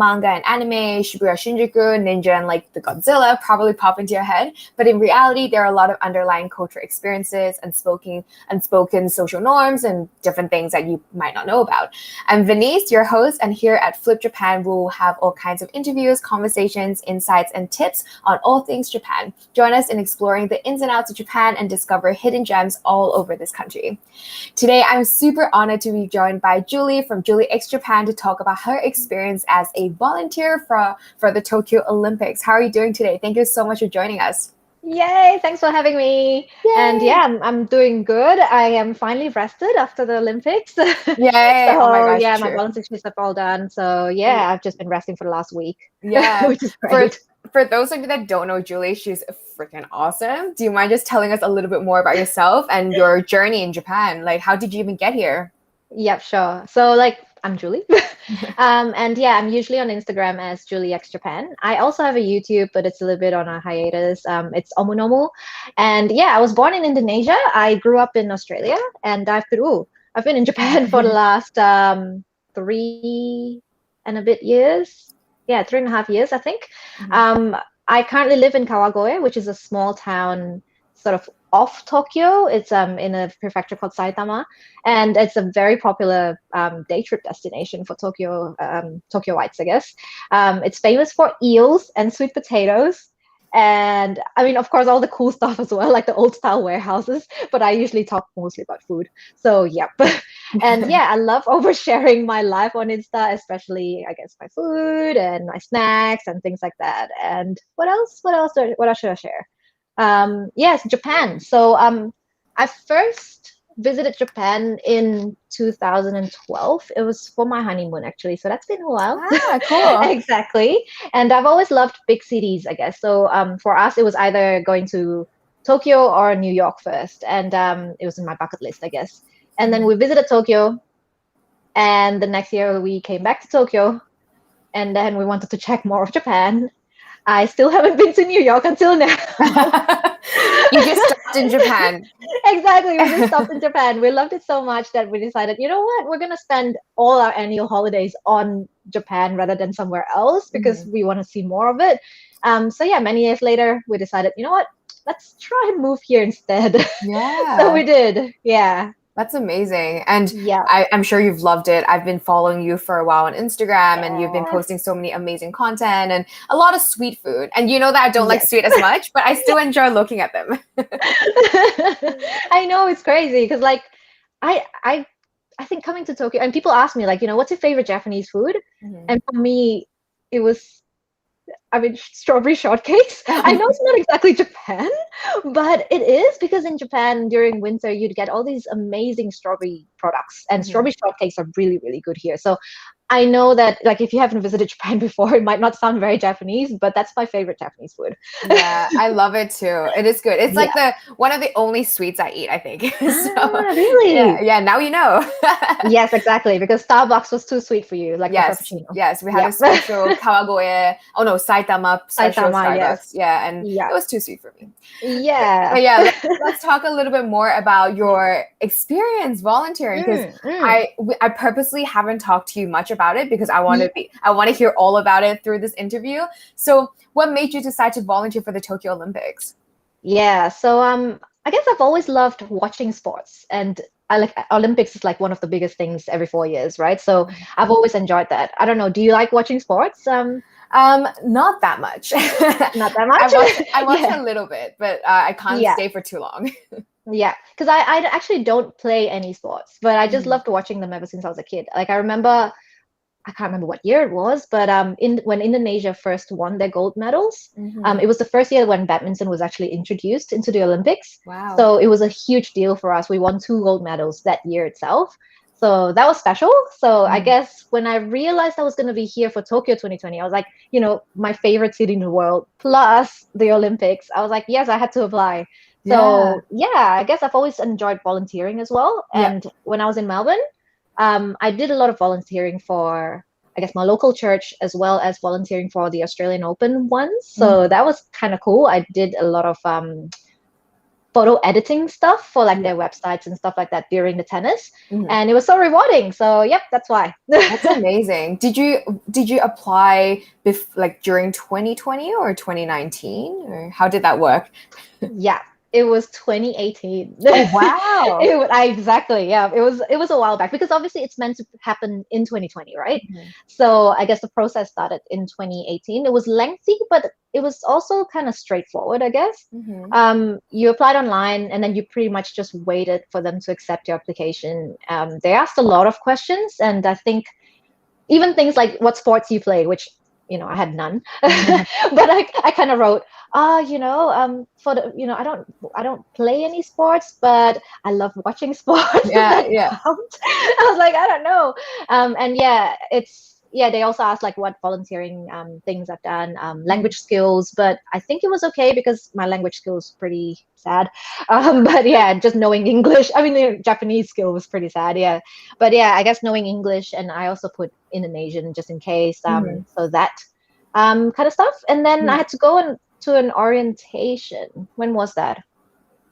manga and anime, Shibuya Shinjuku, Ninja, and like the Godzilla probably pop into your head. But in reality, there are a lot of underlying cultural experiences, unspoken social norms, and different things that you might not know about. I'm Venice, your host, and here at Flip Japan, we'll have all kinds of interviews, conversations, insights, and tips on all things Japan. Join us in exploring the ins and outs of Japan and discover hidden gems all over this country. Today, I'm super honored to be joined by Julie from Juliexjapan to talk about her experience as a volunteer for the Tokyo Olympics. How are you doing today? Thank you so much for joining us. Yay, thanks for having me. Yay. And yeah, I'm doing good. I am finally rested after the Olympics. Yay. So oh my gosh, yeah, true. my volunteer shifts are all done. So yeah, I've just been resting for the last week. Yeah. Which is great. For those of you that don't know Julie, she's freaking awesome. Do you mind just telling us a little bit more about yourself and your journey in Japan? Like, how did you even get here? Yep, sure. So I'm Julie. And yeah, I'm usually on Instagram as Juliexjapan. I also have a YouTube, but it's a little bit on a hiatus. It's Omunomu. And yeah, I was born in Indonesia. I grew up in Australia, and I've been in Japan for the last 3.5 years. Yeah, 3.5 years, I think. I currently live in Kawagoe, which is a small town sort of off Tokyo. It's in a prefecture called Saitama, and it's a very popular day trip destination for Tokyoites, I guess. It's famous for eels and sweet potatoes, and I mean, of course, all the cool stuff as well, like the old style warehouses. But I usually talk mostly about food. So yep. And yeah, I love oversharing my life on Insta, especially I guess my food and my snacks and things like that. And what else should I share? Yes, Japan. So I first visited Japan in 2012. It was for my honeymoon, actually. So that's been a while. Ah, cool. Exactly. And I've always loved big cities, I guess. So for us, it was either going to Tokyo or New York first. And it was in my bucket list, I guess. And then we visited Tokyo. And the next year we came back to Tokyo. And then we wanted to check more of Japan. I still haven't been to New York until now. You just stopped in Japan. Exactly. We just stopped in Japan. We loved it so much that we decided, you know what? We're going to spend all our annual holidays on Japan rather than somewhere else because we want to see more of it. So yeah, many years later, we decided, you know what? Let's try and move here instead. Yeah. So we did. Yeah. That's amazing. And yeah. I'm sure you've loved it. I've been following you for a while on Instagram and you've been posting so many amazing content and a lot of sweet food. And you know that I don't like sweet as much, but I still enjoy looking at them. I know, it's crazy because I think coming to Tokyo and people ask me what's your favorite Japanese food? And for me, it was strawberry shortcakes. I know it's not exactly Japan, but it is because in Japan during winter you'd get all these amazing strawberry products, and strawberry shortcakes are really, really good here. So I know that if you haven't visited Japan before, it might not sound very Japanese, but that's my favorite Japanese food. Yeah, I love it too. It is good. It's like one of the only sweets I eat, I think. Really? Yeah, now you know. Yes, exactly. Because Starbucks was too sweet for you, the Frappuccino. Yes, we had a special Kawagoe. Oh no, Saitama special Starbucks. Yes. Yeah, and it was too sweet for me. Yeah. But yeah, let's talk a little bit more about your experience volunteering, because I purposely haven't talked to you much about it because I want to hear all about it through this interview. So what made you decide to volunteer for the Tokyo Olympics? Yeah, so I guess I've always loved watching sports, and Olympics is one of the biggest things every 4 years, right? So I've always enjoyed that. I don't know, do you like watching sports? Not that much. Not that much? I watch a little bit, but I can't stay for too long. Yeah, because I actually don't play any sports, but I just loved watching them ever since I was a kid. I remember, I can't remember what year it was, but when Indonesia first won their gold medals, it was the first year when badminton was actually introduced into the Olympics. Wow. So it was a huge deal for us. We won 2 gold medals that year itself. So that was special. So I guess when I realized I was going to be here for Tokyo 2020, I was like, my favorite city in the world, plus the Olympics. I was like, yes, I had to apply. So yeah, I guess I've always enjoyed volunteering as well. And when I was in Melbourne, I did a lot of volunteering for, I guess, my local church, as well as volunteering for the Australian Open ones. So that was kind of cool. I did a lot of photo editing stuff for like their websites and stuff like that during the tennis, and it was so rewarding. So yep, that's why. That's amazing. Did you apply like during 2020 or 2019, or how did that work? Yeah, it was 2018. Oh wow. Exactly, yeah. It was a while back, because obviously it's meant to happen in 2020, right? So I guess the process started in 2018. It was lengthy, but it was also kind of straightforward, I guess. You applied online, and then you pretty much just waited for them to accept your application. They asked a lot of questions, and I think even things like what sports you played, which I had none. But I kind of wrote, for the, I don't play any sports, but I love watching sports. Yeah, yeah. I was like, I don't know. And yeah, they also asked like what volunteering things I've done, language skills, but I think it was okay because my language skills pretty sad. But yeah, just knowing English. I mean, the Japanese skill was pretty sad. Yeah, but yeah, I guess knowing English, and I also put Indonesian just in case. So that kind of stuff. And then I had to go to an orientation. When was that?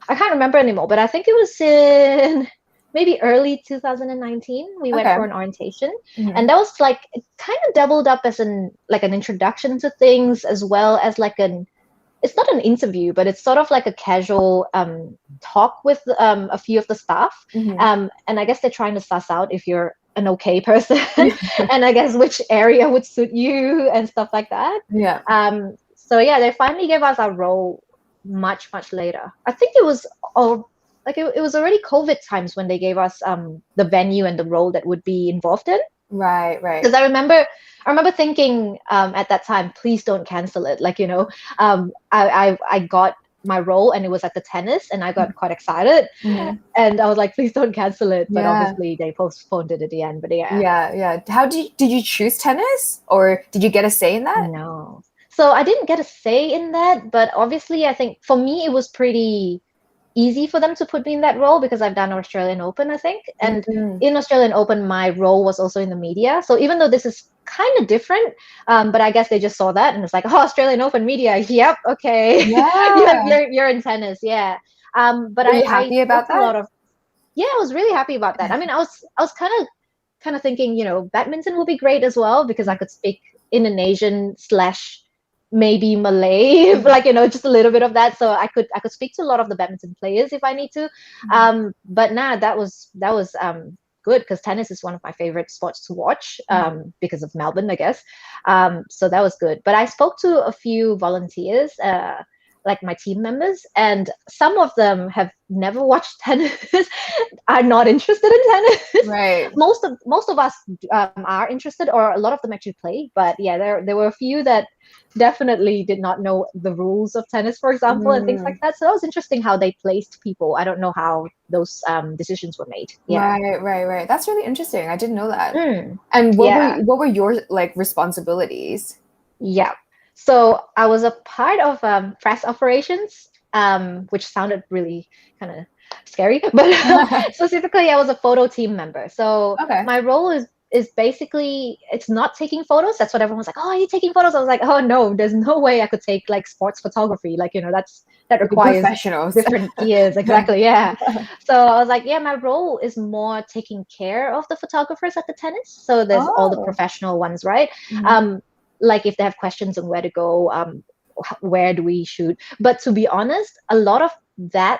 I can't remember anymore, but I think it was in maybe early 2019. We went for an orientation, and that was like, it kind of doubled up as an introduction to things, as well as it's not an interview, but it's sort of like a casual talk with a few of the staff. And I guess they're trying to suss out if you're an okay person and I guess which area would suit you and stuff like that. Yeah. So yeah, they finally gave us our role much later. I think it was it was already COVID times when they gave us the venue and the role that would be involved in. Right. Because I remember thinking at that time, please don't cancel it. I got my role, and it was at the tennis, and I got quite excited, and I was like, please don't cancel it. But obviously they postponed it at the end. But yeah. How did you choose tennis, or did you get a say in that? No, so I didn't get a say in that, but obviously I think for me it was pretty easy for them to put me in that role because I've done Australian Open, I think. And in Australian Open, my role was also in the media. So even though this is kind of different, but I guess they just saw that and it's like, oh, Australian Open media. Yep. Okay. Yeah. you're in tennis. Yeah. But Were you happy about that? I was really happy about that. I mean, I was kind of thinking, badminton would be great as well because I could speak Indonesian / maybe Malay, just a little bit of that. So I could speak to a lot of the badminton players if I need to. But that was good because tennis is one of my favorite sports to watch because of Melbourne, I guess. So that was good. But I spoke to a few volunteers, like my team members, and some of them have never watched tennis, are not interested in tennis. Right. Most of us are interested, or a lot of them actually play. But yeah, there were a few that definitely did not know the rules of tennis, for example, and things like that. So that was interesting how they placed people. I don't know how those decisions were made. Yeah. Right. That's really interesting. I didn't know that. And what were your responsibilities? Yeah. So I was a part of press operations, which sounded really kind of scary, but specifically I was a photo team member. So my role is basically, it's not taking photos. That's what everyone was like, oh, are you taking photos? I was like, oh no, there's no way I could take sports photography. That requires professionals. Different gears. Exactly. Yeah. So I was like, yeah, my role is more taking care of the photographers at the tennis. So there's all the professional ones, right? If they have questions on where to go, where do we shoot? But to be honest, a lot of that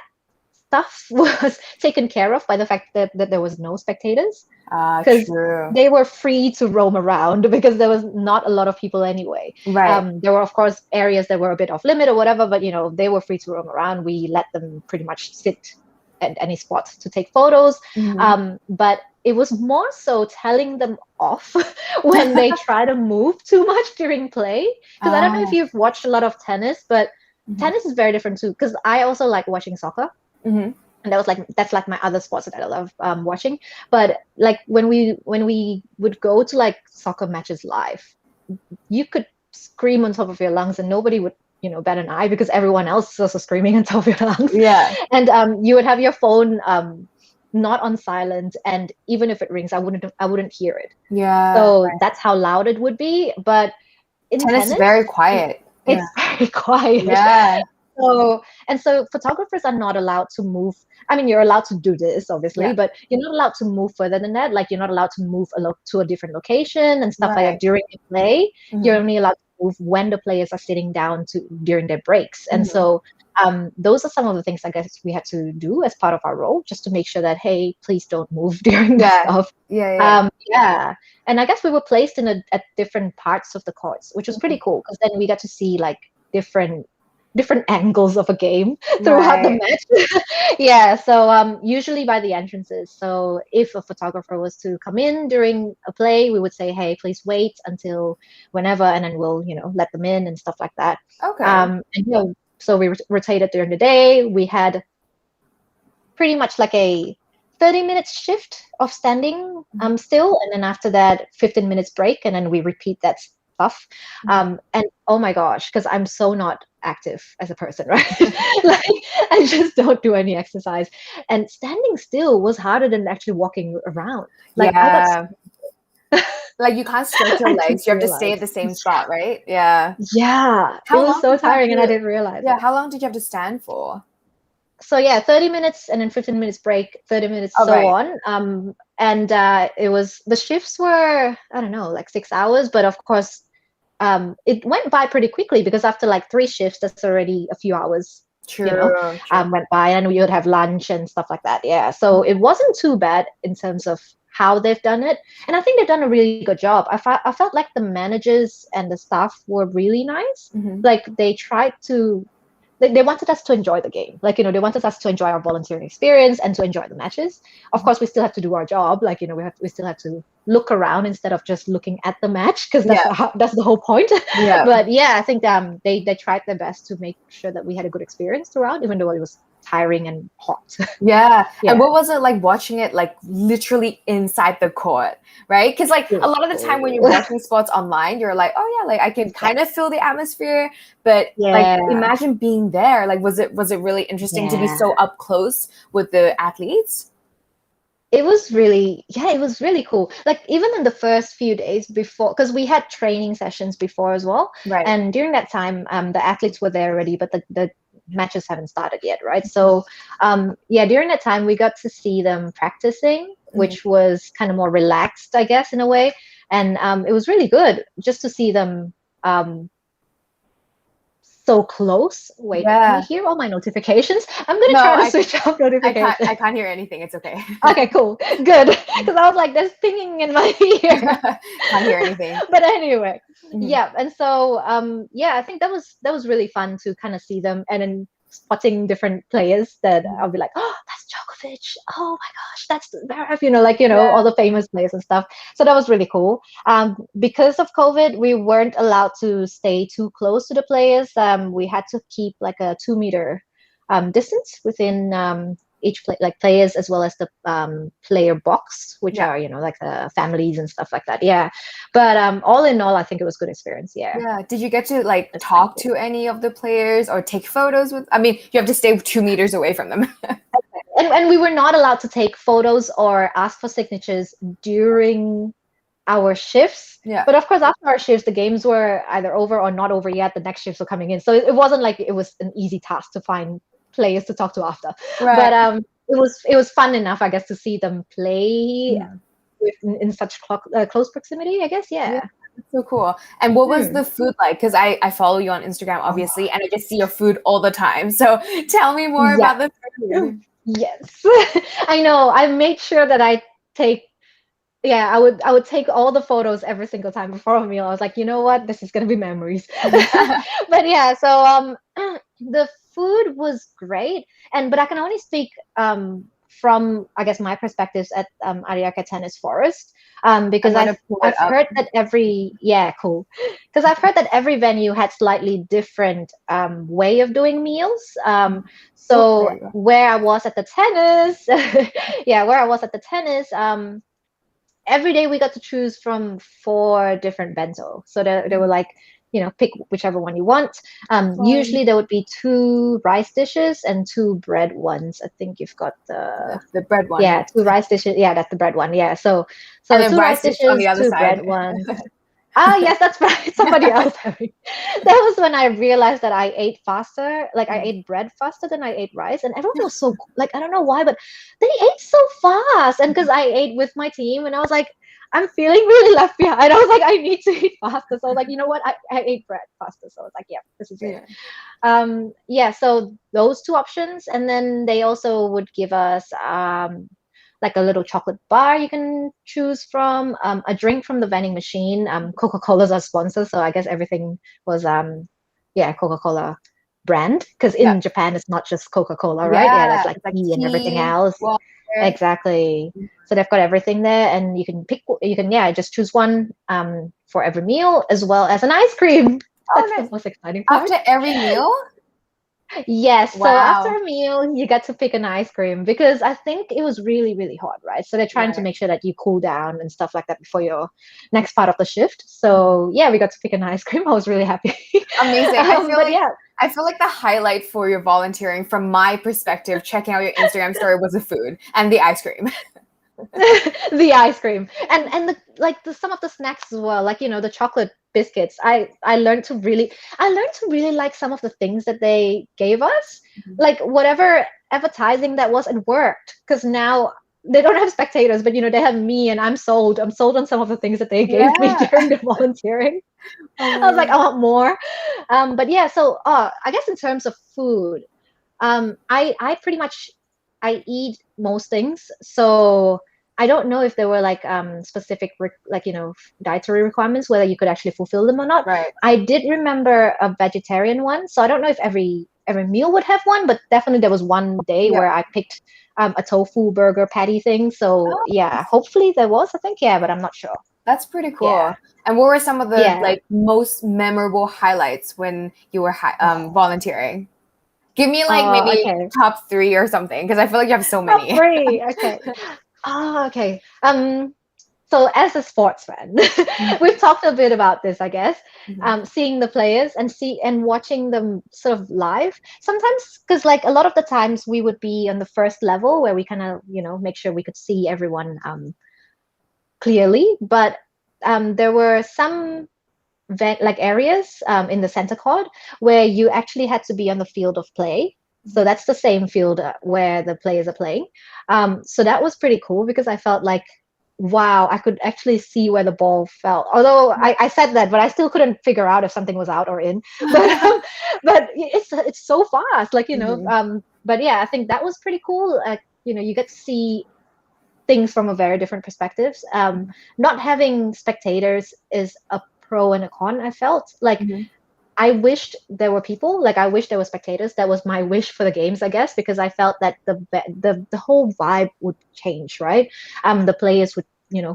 stuff was taken care of by the fact that there was no spectators. Because they were free to roam around because there was not a lot of people anyway. Right. There were, of course, areas that were a bit off limit or whatever, but they were free to roam around. We let them pretty much sit at any spot to take photos. But it was more so telling them off when they try to move too much during play. Because I don't know if you've watched a lot of tennis, but tennis is very different too. Because I also like watching soccer. And that's my other sports that I love watching. But when we would go to soccer matches live, you could scream on top of your lungs and nobody would bat an eye because everyone else is also screaming on top of your lungs. Yeah. And you would have your phone not on silent, and even if it rings, I wouldn't hear it. Yeah. So that's how loud it would be. But in tennis, very quiet. It's very quiet. Yeah. So photographers are not allowed to move. I mean, you're allowed to do this, obviously, Yeah. but you're not allowed to move further than that. Like, you're not allowed to move to a different location and stuff like Right. that during the play. You're Mhm. only allowed to move when the players are sitting down during their breaks. And Mhm. so those are some of the things I guess we had to do as part of our role, just to make sure that, hey, please don't move during the Yeah. stuff. Yeah. Yeah. And I guess we were placed at different parts of the courts, which was pretty cool, because then we got to see like different angles of a game throughout the Right. match. Yeah. So usually by the entrances. So if a photographer was to come in during a play, we would say, hey, please wait until whenever, and then we'll, let them in and stuff like that. Okay. And so we rotated during the day. We had pretty much like a 30-minute shift of standing still, and then after that 15 minutes break, and then we repeat that stuff. And oh my gosh, because I'm so not active as a person, right? Like, I just don't do any exercise, and standing still was harder than actually walking around. Like, I got like you can't stretch your I legs. didn't You have to stay at realize. the same spot, right? Yeah. Yeah, it How was long so did you have tiring, and I to didn't realize Yeah, it. how long did you have to stand for? So yeah, 30 minutes and then 15 minutes break, 30 minutes, Oh, so right. on. And it was, the shifts were, I don't know, like 6 hours, but of course, it went by pretty quickly, because after like 3 shifts, that's already a few hours, True. went by, and we would have lunch and stuff like that. Yeah. So it wasn't too bad in terms of how they've done it. And I think they've done a really good job. I felt like the managers and the staff were really nice. Mhm. Like, they tried to, they wanted us to enjoy the game. Like, they wanted us to enjoy our volunteering experience and to enjoy the matches. Of course, we still have to do our job. Like, we still have to look around instead of just looking at the match, because that's the whole point. Yeah. But yeah, I think they tried their best to make sure that we had a good experience throughout, even though it was tiring and hot. Yeah. Yeah. And what was it like watching it like literally inside the court, right? Because like a lot of the time when you're watching sports online, you're like, oh yeah, like I can kind of feel the atmosphere, but like imagine being there. Like was it really interesting to be so up close with the athletes? It was really cool. Like, even in the first few days before, because we had training sessions before as well. Right. And during that time, the athletes were there already, but the matches haven't started yet, right? So, during that time, we got to see them practicing, which was kind of more relaxed, I guess, in a way. And it was really good just to see them so close. Wait, can you hear all my notifications? I'm gonna try to switch off notifications. I can't hear anything. It's okay. Okay, cool, good. Because I was like, there's pinging in my ear. Can't hear anything. But anyway, yeah. And so, I think that was really fun to kind of see them, and then spotting different players that I'll be like, oh, that's Djokovic. Oh my gosh, that's Zverev. All the famous players and stuff. So that was really cool. Because of COVID, we weren't allowed to stay too close to the players. We had to keep like a 2-meter distance within each players, as well as the player box, which are like the families and stuff like that. Yeah, but all in all, I think it was a good experience. Yeah. Did you get to like talk to any of the players or take photos with? I mean, you have to stay 2 meters away from them. And we were not allowed to take photos or ask for signatures during our shifts. Yeah. But of course, after our shifts, the games were either over or not over yet. The next shifts were coming in, so it wasn't like it was an easy task to find players to talk to after. Right. But it was fun enough, I guess, to see them play in such close proximity, I guess. Yeah. That's so cool. And what was the food like? Because I follow you on Instagram, obviously, and I just see your food all the time. So tell me more about the food. Yes. I know. I made sure that I take I would take all the photos every single time before a meal. I was like, you know what? This is gonna be memories. But yeah, so the food was great, but I can only speak from, I guess, my perspectives at Ariake Tennis Forest, because I've heard that cool, because I've heard that every venue had slightly different way of doing meals. So where I was at the tennis, every day we got to choose from 4 different bento. So they were like, pick whichever one you want. Usually there would be 2 rice dishes and 2 bread ones. I think you've got the bread one. Yeah, 2 rice dishes. Yeah, that's the bread one. Yeah. So and 2 rice dishes, on the other 2 side. bread ones. Yes, that's right. Somebody else having. That was when I realized that I ate faster. Like I ate bread faster than I ate rice, and everyone was so like I don't know why, but they ate so fast. And because I ate with my team, and I was like, I'm feeling really left behind. I was like, I need to eat faster. So I was like, you know what? I ate bread faster. So I was like, yeah, this is it. Yeah. Yeah. So those two options, and then they also would give us like a little chocolate bar you can choose from, a drink from the vending machine. Coca-Cola's our sponsor, so I guess everything was yeah, Coca-Cola brand, because Yeah. in Japan it's not just Coca-Cola, right? Yeah, Yeah. there's like It's like tea and everything tea, else. water. Exactly. So they've got everything there, and you can yeah, just choose one for every meal, as well as an ice cream. That's Oh, the nice. most exciting part. After every meal? Yes, so after Wow. a meal, you get to pick an ice cream because I think it was really, really hot, right? So they're trying to Right. make sure that you cool down and stuff like that before your next part of the shift. So yeah, we got to pick an ice cream. I was really happy. Amazing. But yeah, I feel like the highlight for your volunteering, from my perspective, checking out your Instagram story, was the food and the ice cream. the ice cream and the like the some of the snacks as well, like the chocolate biscuits. I learned to really like some of the things that they gave us, like whatever advertising that was, it worked because now they don't have spectators, but they have me, and I'm sold on some of the things that they gave me Yeah. during the volunteering. Oh I was my like, God. I want more. But yeah, so I guess in terms of food, I pretty much I eat most things, so I don't know if there were like specific like dietary requirements, whether you could actually fulfill them or not. Right. I did remember a vegetarian one, so I don't know if every meal would have one, but definitely there was one day Yeah. where I picked a tofu burger patty thing. So Oh, yeah, hopefully there was. I think yeah, but I'm not sure. that's pretty Yeah, cool. And what were some of the yeah. like most memorable highlights when you were volunteering? Give me like Oh, maybe okay. top 3 or something, because I feel like you have so Top many. three. Okay. Oh, okay. So as a sports fan, we've talked a bit about this, I guess. Seeing the players and watching them sort of live. Sometimes, because like a lot of the times we would be on the first level where we kind of make sure we could see everyone clearly, but there were some like areas in the center court where you actually had to be on the field of play. So that's the same field where the players are playing. So that was pretty cool because I felt like, wow, I could actually see where the ball fell. Although I said that, but I still couldn't figure out if something was out or in. But it's so fast, like But yeah, I think that was pretty cool. You get to see things from a very different perspectives. Not having spectators is a pro and a con. I felt like I wished there were people, like I wish there were spectators. That was my wish for the games, I guess, because I felt that the whole vibe would change, right? The players would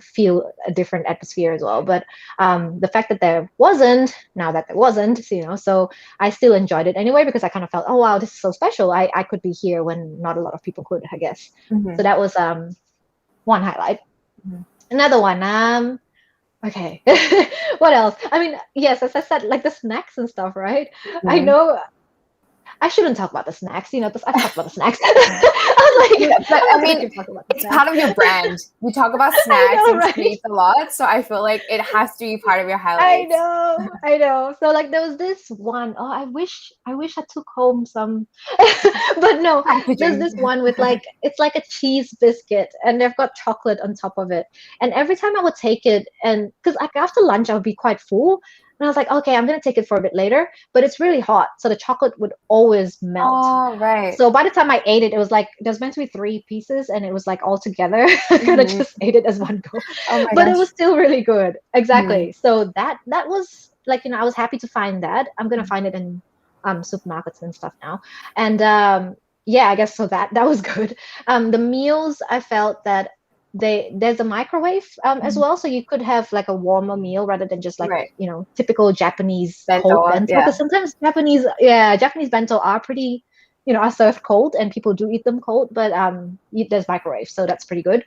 feel a different atmosphere as well. But the fact that there wasn't, now that there wasn't, so I still enjoyed it anyway because I kind of felt, oh wow, this is so special. I could be here when not a lot of people could, I guess. So that was one highlight. Another one, okay. What else? I mean, yes, as I said, like the snacks and stuff, right? I know I shouldn't talk about the snacks. I've talked about the snacks. But I'm I not gonna mean, keep talking about the it's snacks. part of your brand. You talk about I snacks know, and right? sweets a lot, so I feel like it has to be part of your I highlights. know, I know. So like there was this one. Oh, I wish I took home some, but no. There's Packaging. this one with like it's like a cheese biscuit, and they've got chocolate on top of it. And every time I would take it, and because like after lunch I would be quite full, and I was like, okay, I'm gonna take it for a bit later, but it's really hot, so the chocolate would always melt. Oh, right. So by the time I ate it, it was like there's meant to be 3 pieces, and it was like all together. I kind of just ate it as one go, Oh my but it was gosh. still really good. Exactly. So that was like I was happy to find that. I'm gonna find it in supermarkets and stuff now, and yeah, I guess so that was good. The meals, I felt that there's a microwave as well, so you could have like a warmer meal rather than just like Right. typical Japanese cold Bento, bento, yeah. because sometimes Japanese bento are pretty are served cold and people do eat them cold, but there's microwave, so that's pretty good.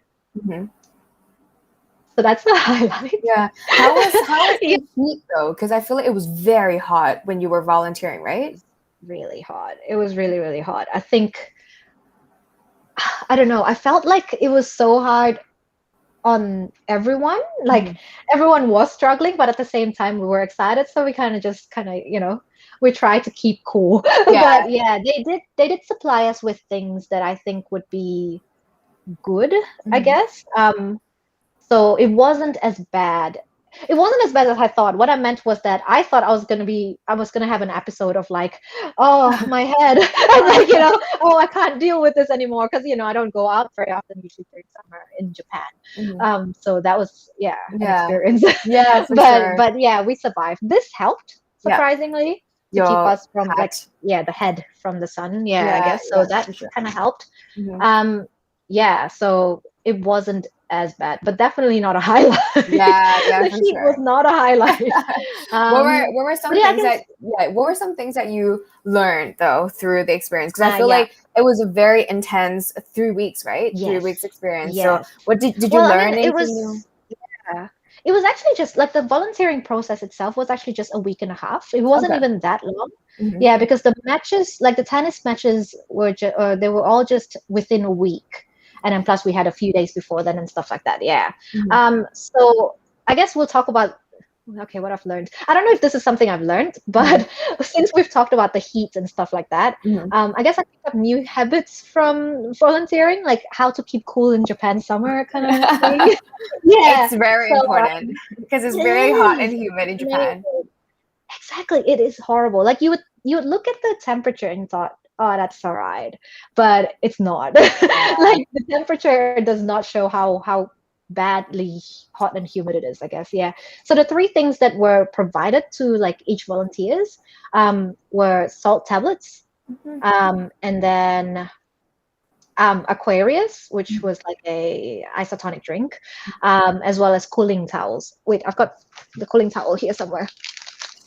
So that's the highlight. Yeah. How was Yeah. the heat though? Because I feel like it was very hot when you were volunteering, right? Really hot. It was really, really hot. I think I don't know. I felt like it was so hard on everyone. Like everyone was struggling, but at the same time we were excited. So we we tried to keep cool. Yeah. But yeah, they did supply us with things that I think would be good, I guess. So it wasn't as bad. It wasn't as bad as I thought. What I meant was that I thought I was gonna have an episode of like, oh, my head, and like, oh, I can't deal with this anymore because I don't go out very often, usually during summer in Japan. So that was an experience. Yeah, for but sure. but yeah, we survived. This helped surprisingly to keep Your us from hat. the head from the sun. I Yeah, guess so. yeah, That for sure. kind of helped. So it wasn't as bad, but definitely not a highlight. Yeah, The for heat was sure. not a highlight. What were some but yeah, I things guess, what were some things that you learned though through the experience? Because I feel yeah. like it was a very intense 3 weeks, right? Yes. 3 weeks experience. So Yes. what did you Well, I learn mean, anything new? it was actually just like the volunteering process itself was actually just a week and a half. It wasn't Okay. even that long. Yeah, because the matches, like the tennis matches, they were all just within a week, and then plus we had a few days before then and stuff like that. Yeah. So I guess we'll talk about what I've learned. I don't know if this is something I've learned, but since we've talked about the heat and stuff like that, I guess I picked up new habits from volunteering, like how to keep cool in Japan summer kind of thing. Yeah. It's very important because it's It very hot and is. humid in It's Japan. amazing. Exactly. It is horrible. Like you would look at the temperature and thought, oh, that's all right. But it's not. Like the temperature does not show how badly hot and humid it is, I guess. Yeah. So the three things that were provided to like each volunteers were salt tablets, and then Aquarius, which was like a isotonic drink, as well as cooling towels. Wait, I've got the cooling towel here somewhere.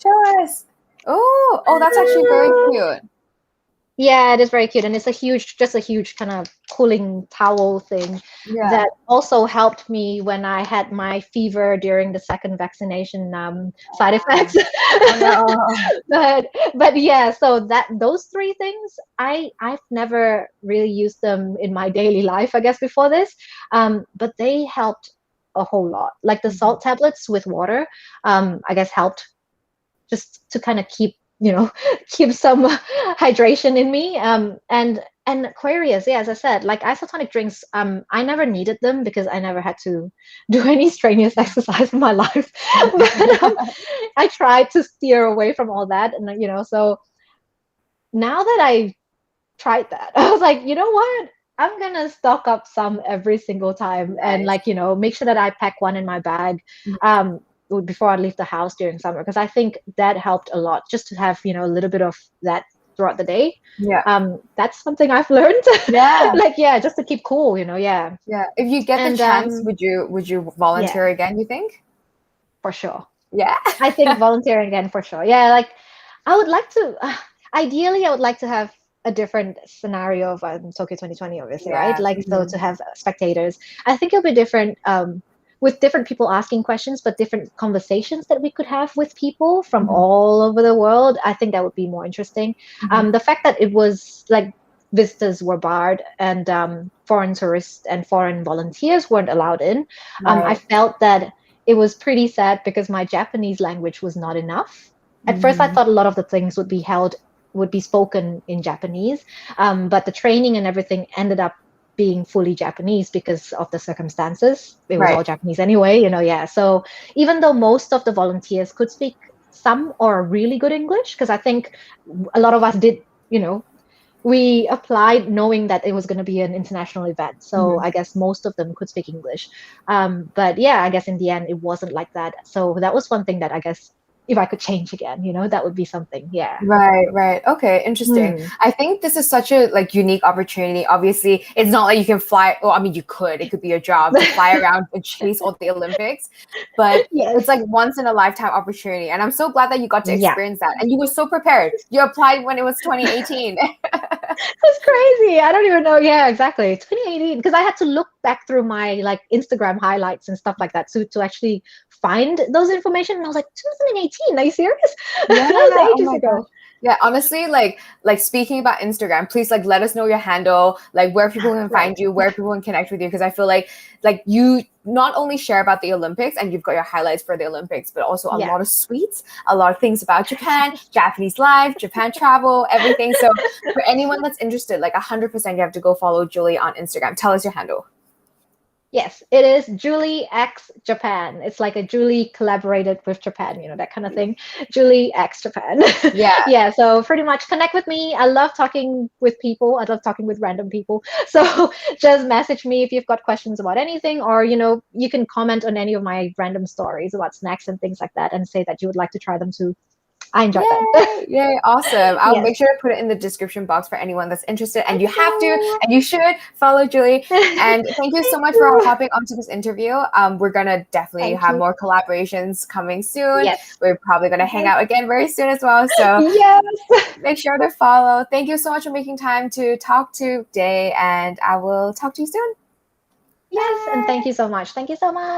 Show us. Oh, that's actually very cute. Yeah, it is very cute, and it's just a huge kind of cooling towel thing that also helped me when I had my fever during the second vaccination side effects. But yeah, so those three things I've never really used them in my daily life, I guess, before this, but they helped a whole lot. Like the salt tablets with water, I guess helped just to kind of keep some hydration in me. And Aquarius, as I said, like isotonic drinks, I never needed them because I never had to do any strenuous exercise in my life. But I tried to steer away from all that, and so now that I tried that, I was like, you know what? I'm gonna stock up some every single time, and make sure that I pack one in my bag. Before I leave the house during summer, because I think that helped a lot just to have a little bit of that throughout the day. That's something I've learned. Just to keep cool. If you get the chance, would you volunteer again, you think? For sure. I think volunteering again for sure. I would like to ideally I would like to have a different scenario of Tokyo 2020, obviously, right? So to have spectators, I think it'll be different with different people asking questions, but different conversations that we could have with people from all over the world. I think that would be more interesting. The fact that it was like visitors were barred and foreign tourists and foreign volunteers weren't allowed in. I felt that it was pretty sad because my Japanese language was not enough. At first, I thought a lot of the things would be spoken in Japanese, but the training and everything ended up being fully Japanese because of the circumstances. It was all Japanese anyway, So even though most of the volunteers could speak some or really good English, because I think a lot of us did, we applied knowing that it was going to be an international event. So I guess most of them could speak English. But I guess in the end, it wasn't like that. So that was one thing that I guess if I could change again, that would be something. Yeah. Right. Okay, interesting. I think this is such a unique opportunity. Obviously, it's not like you can fly. Well, I mean, you could. It could be your job to fly around and chase all the Olympics, but it's like once in a lifetime opportunity. And I'm so glad that you got to experience that. And you were so prepared. You applied when it was 2018. That's crazy. I don't even know. Yeah, exactly. 2018, because I had to look back through my Instagram highlights and stuff like that to actually find those information. And I was like, 2018, are you serious? That was ages ago. Yeah, honestly, like speaking about Instagram, please like let us know your handle, like where people can Right. find you, where people can connect with you, because I feel like you not only share about the Olympics and you've got your highlights for the Olympics, but also a Yeah. lot of sweets, a lot of things about Japan, Japanese life, Japan travel, everything. So for anyone that's interested, like 100% you have to go follow Julie on Instagram. Tell us your handle. Yes, it is Juliexjapan. It's like a Julie collaborated with Japan, that kind of thing. Juliexjapan. Yeah. Yeah, so pretty much connect with me. I love talking with people. I love talking with random people. So just message me if you've got questions about anything, or you can comment on any of my random stories about snacks and things like that and say that you would like to try them too. I enjoyed that. Yay! Yay! Awesome. I'll Yes. make sure to put it in the description box for anyone that's interested. And you have to, Okay. and you should follow Julie. And thank you so Thank much for you. hopping onto this interview. We're gonna definitely Thank have you. more collaborations coming soon. Yes. We're probably gonna hang Yes. out again very soon as well. So Yes. make sure to follow. Thank you so much for making time to talk today, and I will talk to you soon. Yes. And Bye. thank you so much. Thank you so much.